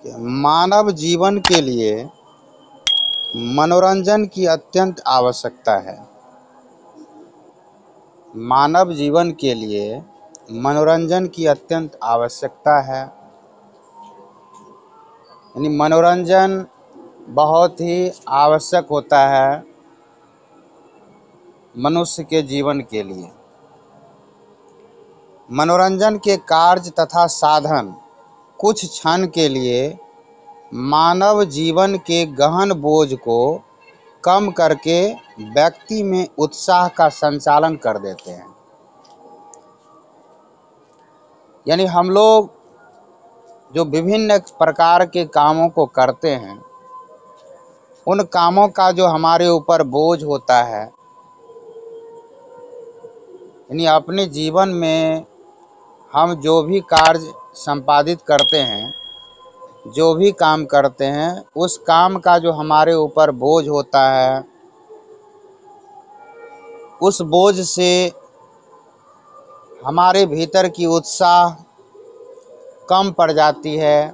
कि मानव जीवन के लिए मनोरंजन की अत्यंत आवश्यकता है। मानव जीवन के लिए मनोरंजन की अत्यंत आवश्यकता है। यानी मनोरंजन बहुत ही आवश्यक होता है मनुष्य के जीवन के लिए। मनोरंजन के कार्य तथा साधन कुछ क्षण के लिए मानव जीवन के गहन बोझ को कम करके व्यक्ति में उत्साह का संचालन कर देते हैं। यानी हम लोग जो विभिन्न प्रकार के कामों को करते हैं, उन कामों का जो हमारे ऊपर बोझ होता है, यानी अपने जीवन में हम जो भी कार्य संपादित करते हैं, जो भी काम करते हैं, उस काम का जो हमारे ऊपर बोझ होता है, उस बोझ से हमारे भीतर की उत्साह कम पड़ जाती है।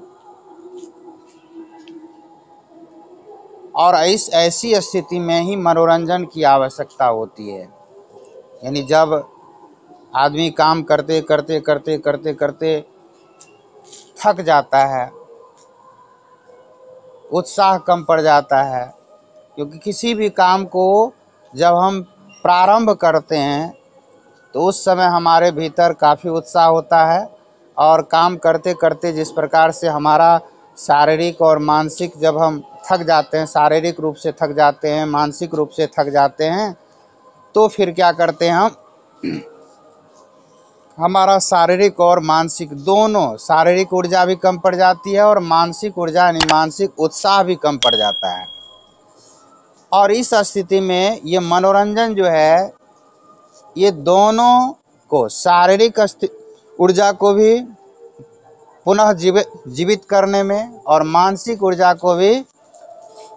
और इस ऐसी स्थिति में ही मनोरंजन की आवश्यकता होती है। यानी जब आदमी काम करते करते करते करते करते थक जाता है, उत्साह कम पड़ जाता है, क्योंकि किसी भी काम को जब हम प्रारंभ करते हैं तो उस समय हमारे भीतर काफ़ी उत्साह होता है, और काम करते करते जिस प्रकार से हमारा शारीरिक और मानसिक, जब हम थक जाते हैं, शारीरिक रूप से थक जाते हैं, मानसिक रूप से थक जाते हैं, तो फिर क्या करते हैं हम, हमारा शारीरिक और मानसिक दोनों, शारीरिक ऊर्जा भी कम पड़ जाती है और मानसिक ऊर्जा यानी मानसिक उत्साह भी कम पड़ जाता है। और इस स्थिति में ये मनोरंजन जो है, ये दोनों को, शारीरिक ऊर्जा को भी पुनः जीवित करने में और मानसिक ऊर्जा को भी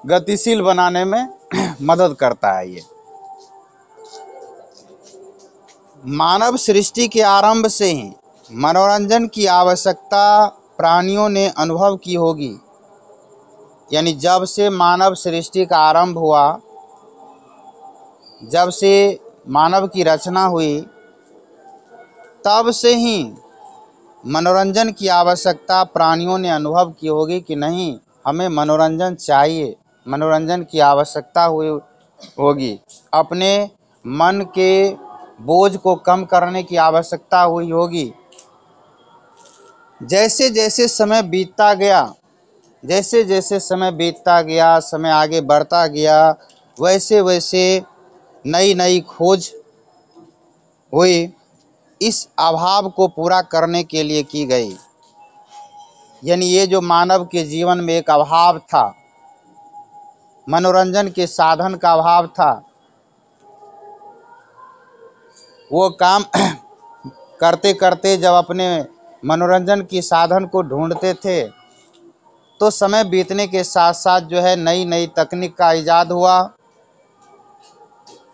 गतिशील बनाने में मदद करता है। ये मानव सृष्टि के आरंभ से ही मनोरंजन की आवश्यकता प्राणियों ने अनुभव की होगी। यानी जब से मानव सृष्टि का आरंभ हुआ, जब से मानव की रचना हुई, तब से ही मनोरंजन की आवश्यकता प्राणियों ने अनुभव की होगी कि नहीं, हमें मनोरंजन चाहिए, मनोरंजन की आवश्यकता हुई होगी। अपने मन के बोझ को कम करने की आवश्यकता हुई होगी। जैसे जैसे समय बीतता गया, जैसे जैसे समय बीतता गया, समय आगे बढ़ता गया, वैसे वैसे नई नई खोज हुई, इस अभाव को पूरा करने के लिए की गई। यानी ये जो मानव के जीवन में एक अभाव था, मनोरंजन के साधन का अभाव था, वो काम करते करते जब अपने मनोरंजन की साधन को ढूंढते थे, तो समय बीतने के साथ साथ जो है नई नई तकनीक का इजाद हुआ,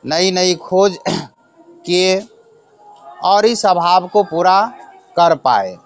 नई नई खोज किए और इस अभाव को पूरा कर पाए।